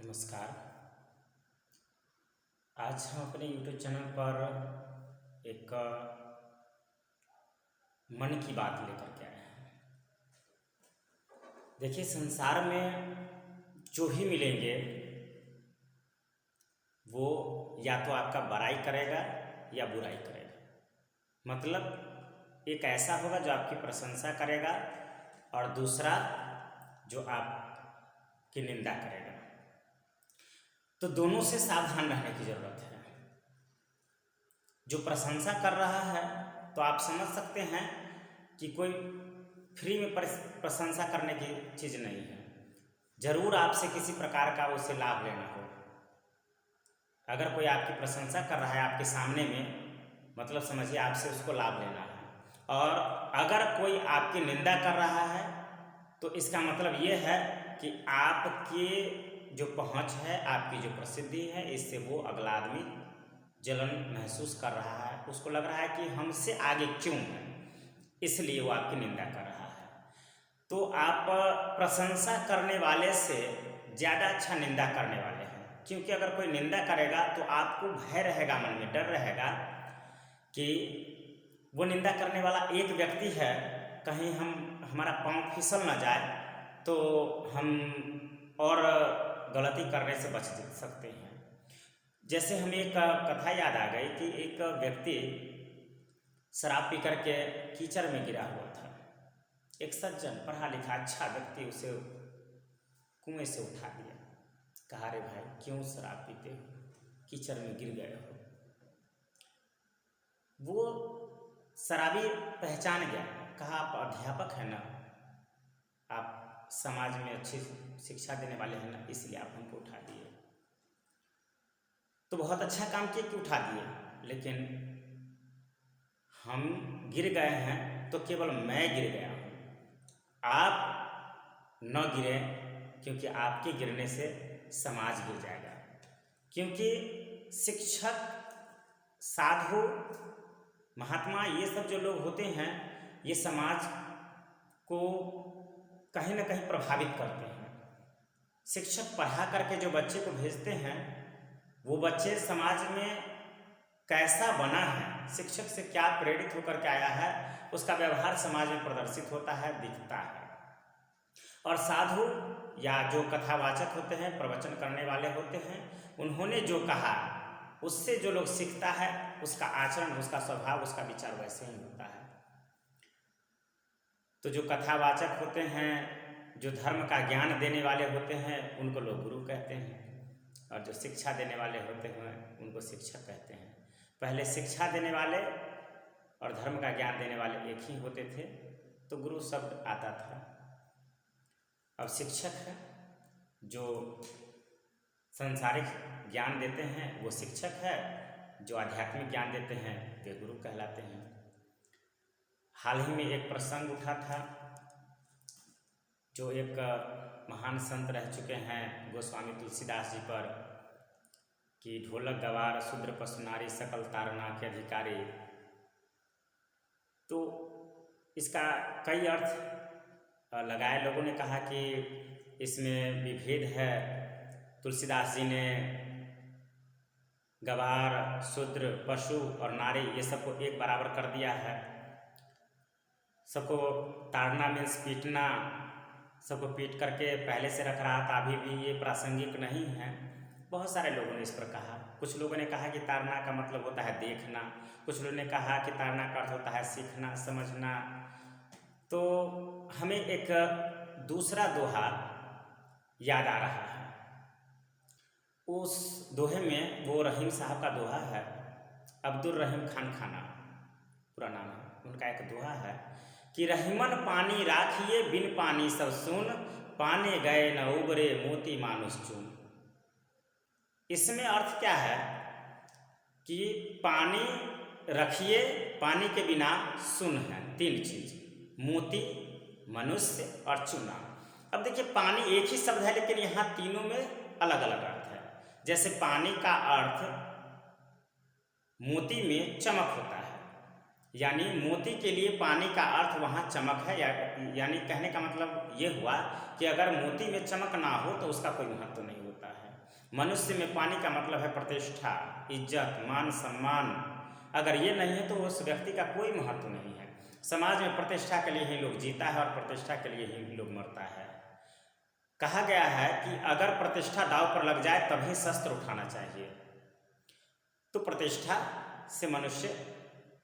नमस्कार। आज हम अपने YouTube चैनल पर एक मन की बात लेकर के आए हैं। देखिए, संसार में जो भी मिलेंगे वो या तो आपका बड़ाई करेगा या बुराई करेगा। मतलब एक ऐसा होगा जो आपकी प्रशंसा करेगा और दूसरा जो आपकी निंदा करेगा। तो दोनों से सावधान रहने की ज़रूरत है। जो प्रशंसा कर रहा है तो आप समझ सकते हैं कि कोई फ्री में प्रशंसा करने की चीज़ नहीं है। जरूर आपसे किसी प्रकार का उसे लाभ लेना हो। अगर कोई आपकी प्रशंसा कर रहा है आपके सामने में, मतलब समझिए आपसे उसको लाभ लेना है। और अगर कोई आपकी निंदा कर रहा है तो इसका मतलब ये है कि आपके जो पहुंच है, आपकी जो प्रसिद्धि है, इससे वो अगला आदमी जलन महसूस कर रहा है। उसको लग रहा है कि हमसे आगे क्यों है, इसलिए वो आपकी निंदा कर रहा है। तो आप प्रशंसा करने वाले से ज़्यादा अच्छा निंदा करने वाले हैं। क्योंकि अगर कोई निंदा करेगा तो आपको भय रहेगा, मन में डर रहेगा कि वो निंदा करने वाला एक व्यक्ति है, कहीं हमारा पाँव फिसल ना जाए तो हम और गलती करने से बच सकते हैं। जैसे हमें एक कथा याद आ गई कि एक व्यक्ति शराब पी करके कीचड़ में गिरा हुआ था। एक सज्जन पढ़ा लिखा अच्छा व्यक्ति उसे कुएं से उठा दिया। कहा, रे भाई, क्यों शराब पीते हो, कीचड़ में गिर गए हो। वो शराबी पहचान गया। कहा, आप अध्यापक हैं ना, आप समाज में अच्छी शिक्षा देने वाले हैं ना, इसलिए आप हमको उठा दिए। तो बहुत अच्छा काम किए कि उठा दिए, लेकिन हम गिर गए हैं तो केवल मैं गिर गया हूँ, आप न गिरे, क्योंकि आपके गिरने से समाज गिर जाएगा। क्योंकि शिक्षक, साधु, महात्मा, ये सब जो लोग होते हैं ये समाज को कहीं ना कहीं प्रभावित करते हैं। शिक्षक पढ़ा करके जो बच्चे को भेजते हैं वो बच्चे समाज में कैसा बना है, शिक्षक से क्या प्रेरित होकर के आया है, उसका व्यवहार समाज में प्रदर्शित होता है, दिखता है। और साधु या जो कथावाचक होते हैं, प्रवचन करने वाले होते हैं, उन्होंने जो कहा उससे जो लोग सीखता है उसका आचरण, उसका स्वभाव, उसका विचार वैसे ही होता है। तो जो कथावाचक होते हैं, जो धर्म का ज्ञान देने वाले होते हैं, उनको लोग गुरु कहते हैं। और जो शिक्षा देने वाले होते हैं उनको शिक्षक कहते हैं। पहले शिक्षा देने वाले और धर्म का ज्ञान देने वाले एक ही होते थे, तो गुरु शब्द आता था। अब शिक्षक है, जो सांसारिक ज्ञान देते हैं वो शिक्षक है, जो आध्यात्मिक ज्ञान देते हैं वे गुरु कहलाते हैं। हाल ही में एक प्रसंग उठा था, जो एक महान संत रह चुके हैं गोस्वामी तुलसीदास जी पर, कि ढोलक गवार शूद्र पशु नारी सकल तारना के अधिकारी। तो इसका कई अर्थ लगाए। लोगों ने कहा कि इसमें विभेद है। तुलसीदास जी ने गवार, शूद्र, पशु और नारी ये सबको एक बराबर कर दिया है। सबको ताड़ना मीन्स पीटना, सबको पीट करके पहले से रख रहा था, अभी भी ये प्रासंगिक नहीं है। बहुत सारे लोगों ने इस पर कहा। कुछ लोगों ने कहा कि ताड़ना का मतलब होता है देखना, कुछ लोगों ने कहा कि ताड़ना का अर्थ होता है सीखना, समझना। तो हमें एक दूसरा दोहा याद आ रहा है। उस दोहे में, वो रहीम साहब का दोहा है, अब्दुल रहीम खान खाना पूरा नाम है उनका, एक दोहा है कि रहीमन पानी राखिए बिन पानी सब सुन, पाने गए न उबरे मोती मानुष चून। इसमें अर्थ क्या है कि पानी रखिए, पानी के बिना सुन है, तीन चीज, मोती, मनुष्य और चूना। अब देखिए, पानी एक ही शब्द है लेकिन यहाँ तीनों में अलग अलग अर्थ है। जैसे पानी का अर्थ मोती में चमक होता है, यानी मोती के लिए पानी का अर्थ वहाँ चमक है। यानी कहने का मतलब ये हुआ कि अगर मोती में चमक ना हो तो उसका कोई महत्व नहीं होता है। मनुष्य में पानी का मतलब है प्रतिष्ठा, इज्जत, मान सम्मान। अगर ये नहीं है तो उस व्यक्ति का कोई महत्व नहीं है। समाज में प्रतिष्ठा के लिए ही लोग जीता है और प्रतिष्ठा के लिए ही लोग मरता है। कहा गया है कि अगर प्रतिष्ठा दांव पर लग जाए तभी शस्त्र उठाना चाहिए। तो प्रतिष्ठा से मनुष्य,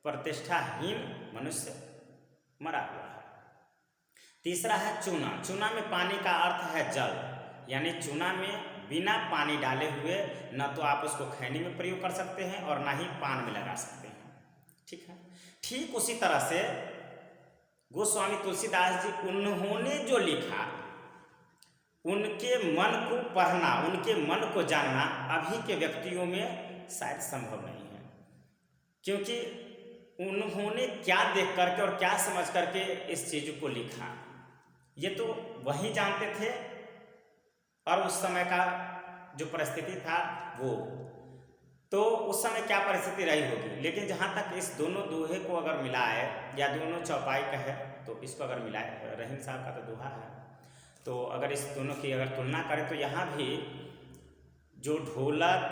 प्रतिष्ठाहीन मनुष्य मरा हुआ है। तीसरा है चूना। चूना में पानी का अर्थ है जल, यानी चूना में बिना पानी डाले हुए न तो आप उसको खैनी में प्रयोग कर सकते हैं और ना ही पान में लगा सकते हैं। ठीक है। ठीक उसी तरह से गोस्वामी तुलसीदास जी, उन्होंने जो लिखा उनके मन को पढ़ना, उनके मन को जानना अभी के व्यक्तियों में शायद संभव नहीं है, क्योंकि उन्होंने क्या देख करके और क्या समझ करके इस चीज को लिखा, ये तो वही जानते थे और उस समय का जो परिस्थिति था वो, तो उस समय क्या परिस्थिति रही होगी। लेकिन जहाँ तक इस दोनों दोहे को अगर मिलाए या दोनों चौपाई कहे तो इसको अगर मिलाए, रहीम साहब का तो दोहा है, तो अगर इस दोनों की अगर तुलना करें तो यहाँ भी जो ढोलक,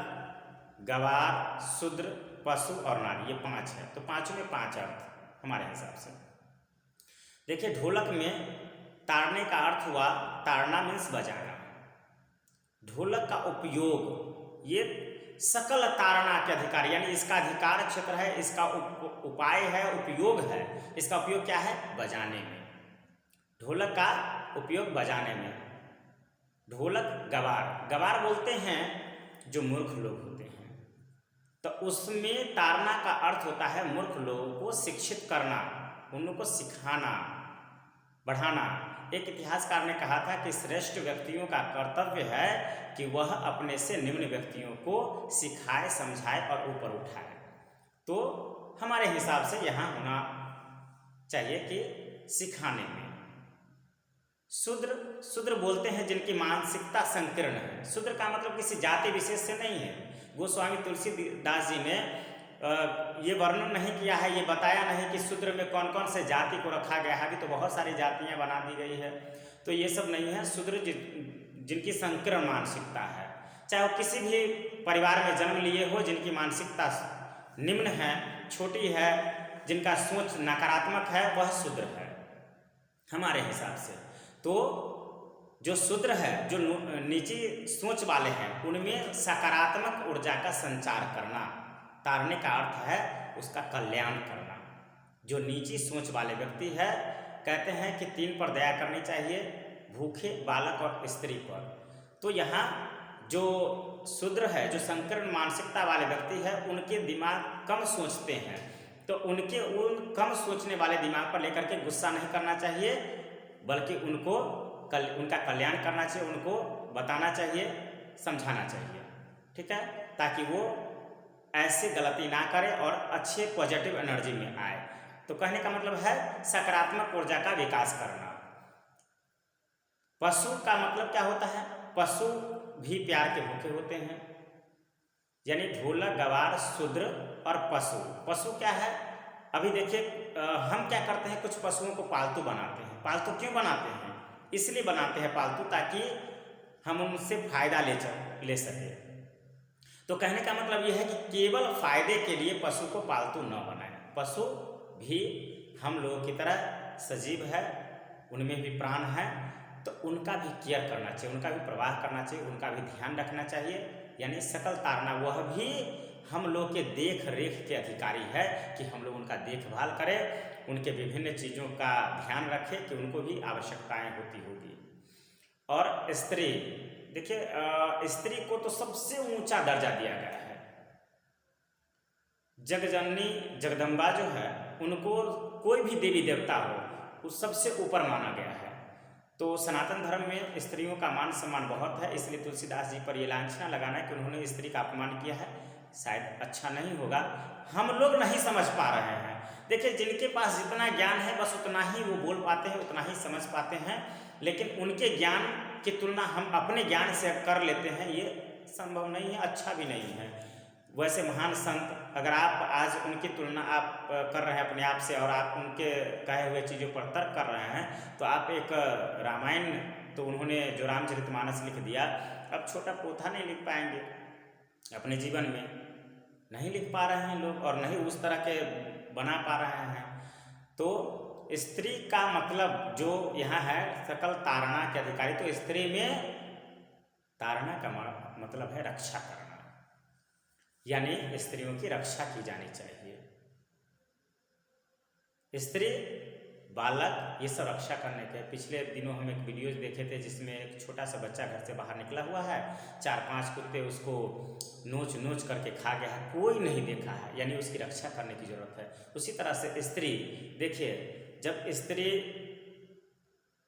गवार, शूद्र, पशु और नारी, ये 5 है, तो पांचों में 5 अर्थ हमारे हिसाब से। देखिए, ढोलक में ताड़ने का अर्थ हुआ, ताड़ना मीन्स बजाना। ढोलक का उपयोग, ये सकल ताड़ना के अधिकारी, यानी इसका अधिकार क्षेत्र है, इसका उपाय है, उपयोग है। इसका उपयोग क्या है? बजाने में। ढोलक का उपयोग बजाने में। ढोलक, गवार, गवार बोलते हैं जो मूर्ख लोग होते हैं, तो उसमें ताड़ना का अर्थ होता है मूर्ख लोगों को शिक्षित करना, उन लोगों को सिखाना, बढ़ाना। एक इतिहासकार ने कहा था कि श्रेष्ठ व्यक्तियों का कर्तव्य है कि वह अपने से निम्न व्यक्तियों को सिखाए, समझाए और ऊपर उठाए। तो हमारे हिसाब से यहाँ होना चाहिए कि सिखाने में। शूद्र, शूद्र बोलते हैं जिनकी मानसिकता संकीर्ण है। शूद्र का मतलब किसी जाति विशेष से नहीं है। गोस्वामी तुलसीदास जी ने ये वर्णन नहीं किया है, ये बताया नहीं कि शूद्र में कौन कौन से जाति को रखा गया है। अभी तो बहुत सारी जातियां बना दी गई है, तो ये सब नहीं है। शूद्र जिनकी संकीर्ण मानसिकता है, चाहे वो किसी भी परिवार में जन्म लिए हो, जिनकी मानसिकता निम्न है, छोटी है, जिनका सोच नकारात्मक है, वह शूद्र है हमारे हिसाब से। तो जो शूद्र है, जो नीची सोच वाले हैं, उनमें सकारात्मक ऊर्जा का संचार करना। तारने का अर्थ है उसका कल्याण करना। जो नीची सोच वाले व्यक्ति है, कहते हैं कि 3 पर दया करनी चाहिए, भूखे, बालक और स्त्री पर। तो यहाँ जो शूद्र है, जो संकीर्ण मानसिकता वाले व्यक्ति है, उनके दिमाग कम सोचते हैं, तो उनके उन कम सोचने वाले दिमाग पर लेकर के गुस्सा नहीं करना चाहिए, बल्कि उनको उनका कल्याण करना चाहिए, उनको बताना चाहिए, समझाना चाहिए। ठीक है, ताकि वो ऐसे गलती ना करे और अच्छे पॉजिटिव एनर्जी में आए। तो कहने का मतलब है सकारात्मक ऊर्जा का विकास करना। पशु का मतलब क्या होता है? पशु भी प्यार के भूखे होते हैं, यानी ढोलक, गवार, शूद्र और पशु। पशु क्या है? अभी देखिए, हम क्या करते हैं, कुछ पशुओं को पालतू बनाते हैं। पालतू क्यों बनाते हैं? इसलिए बनाते हैं पालतू, ताकि हम उनसे फायदा ले सकें। तो कहने का मतलब यह है कि केवल फायदे के लिए पशु को पालतू न बनाएं। पशु भी हम लोगों की तरह सजीव है, उनमें भी प्राण है, तो उनका भी केयर करना चाहिए, उनका भी प्रवाह करना चाहिए, उनका भी ध्यान रखना चाहिए। यानी सकल तारना, वह भी हम लोग के देख रेख के अधिकारी है कि हम लोग उनका देखभाल करें, उनके विभिन्न चीज़ों का ध्यान रखें कि उनको भी आवश्यकताएं होती होगी। और स्त्री, देखिए, स्त्री को तो सबसे ऊंचा दर्जा दिया गया है। जगजननी जगदम्बा जो है, उनको कोई भी देवी देवता हो, उस सबसे ऊपर माना गया है। तो सनातन धर्म में स्त्रियों का मान सम्मान बहुत है, इसलिए तुलसीदास जी पर ये लांछना लगाना कि उन्होंने स्त्री का अपमान किया है, शायद अच्छा नहीं होगा। हम लोग नहीं समझ पा रहे हैं। देखिए, जिनके पास जितना ज्ञान है बस उतना ही वो बोल पाते हैं, उतना ही समझ पाते हैं, लेकिन उनके ज्ञान की तुलना हम अपने ज्ञान से कर लेते हैं, ये संभव नहीं है, अच्छा भी नहीं है। वैसे महान संत, अगर आप आज उनकी तुलना आप कर रहे हैं अपने आप से और आप उनके कहे हुए चीज़ों पर तर्क कर रहे हैं, तो आप एक रामायण तो उन्होंने जो रामचरितमानस लिख दिया, अब छोटा पोथा नहीं लिख पाएंगे अपने जीवन में, नहीं लिख पा रहे हैं लोग और नहीं उस तरह के बना पा रहे हैं। तो स्त्री का मतलब जो यहाँ है सकल तारणा के अधिकारी, तो स्त्री में तारणा का मतलब है रक्षा करना, यानी स्त्रियों की रक्षा की जानी चाहिए। स्त्री, बालक, ये सब रक्षा करने के। पिछले दिनों हम एक वीडियो देखे थे जिसमें एक छोटा सा बच्चा घर से बाहर निकला हुआ है, 4-5 कुत्ते उसको नोच नोच करके खा गया है, कोई नहीं देखा है, यानी उसकी रक्षा करने की जरूरत है। उसी तरह से स्त्री, देखिए जब स्त्री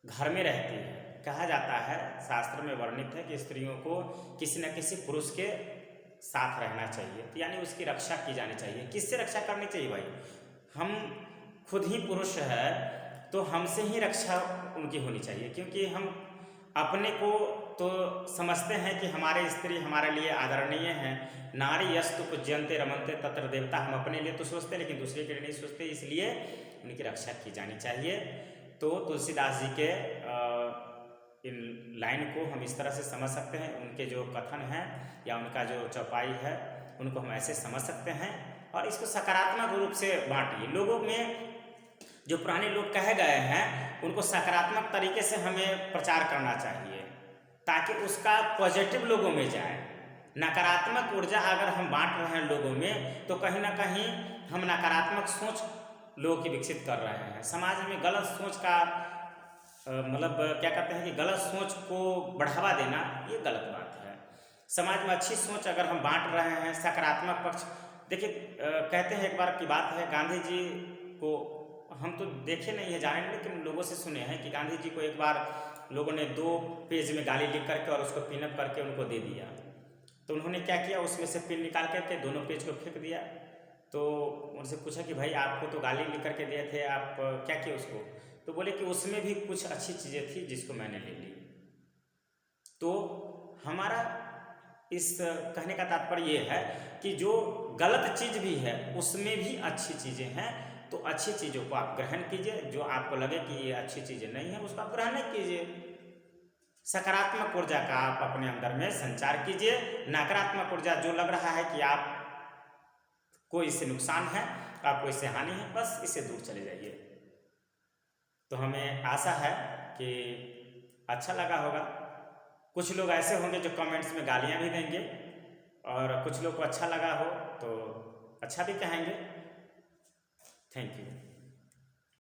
घर में रहती है, कहा जाता है, शास्त्र में वर्णित है कि स्त्रियों को किसी न किसी पुरुष के साथ रहना चाहिए, यानी उसकी रक्षा की जानी चाहिए। किससे रक्षा करनी चाहिए भाई? हम खुद ही पुरुष है तो हमसे ही रक्षा उनकी होनी चाहिए, क्योंकि हम अपने को तो समझते हैं कि हमारे स्त्री हमारे लिए आदरणीय हैं। नारी यस्तु पूज्यन्ते रमन्ते तत्र देवता, हम अपने लिए तो सोचते लेकिन दूसरे के लिए नहीं सोचते, इसलिए उनकी रक्षा की जानी चाहिए। तो तुलसीदास जी के इन लाइन को हम इस तरह से समझ सकते हैं, उनके जो कथन हैं या उनका जो चौपाई है उनको हम ऐसे समझ सकते हैं, और इसको सकारात्मक रूप से बांटिए। लोगों में जो पुराने लोग कहे गए हैं उनको सकारात्मक तरीके से हमें प्रचार करना चाहिए ताकि उसका पॉजिटिव लोगों में जाए। नकारात्मक ऊर्जा अगर हम बांट रहे हैं लोगों में तो कहीं ना कहीं हम नकारात्मक सोच लोगों की विकसित कर रहे हैं। समाज में गलत सोच का मतलब क्या कहते हैं कि गलत सोच को बढ़ावा देना, ये गलत बात है। समाज में अच्छी सोच अगर हम बांट रहे हैं, सकारात्मक पक्ष, देखिए कहते हैं, एक बार की बात है, गांधी जी को हम तो देखे नहीं है, जाने नहीं, लेकिन लोगों से सुने हैं कि गांधी जी को एक बार लोगों ने 2 पेज में गाली लिख करके और उसको पिनअप करके उनको दे दिया। तो उन्होंने क्या किया, उसमें से पिन निकाल करके दोनों पेज को फेंक दिया। तो उनसे पूछा कि भाई आपको तो गाली लिख करके दिए थे, आप क्या किए उसको? तो बोले कि उसमें भी कुछ अच्छी चीज़ें थी जिसको मैंने ले ली। तो हमारा इस कहने का तात्पर्य ये है कि जो गलत चीज़ भी है उसमें भी अच्छी चीज़ें हैं, तो अच्छी चीज़ों को आप ग्रहण कीजिए। जो आपको लगे कि ये अच्छी चीज़ें नहीं है उसको आप ग्रहण नहीं कीजिए। सकारात्मक ऊर्जा का आप अपने अंदर में संचार कीजिए। नकारात्मक ऊर्जा जो लग रहा है कि आप कोई इससे नुकसान है, आपको इससे हानि है, बस इससे दूर चले जाइए। तो हमें आशा है कि अच्छा लगा होगा। कुछ लोग ऐसे होंगे जो कमेंट्स में गालियाँ भी देंगे और कुछ लोग को अच्छा लगा हो तो अच्छा भी कहेंगे। Thank you.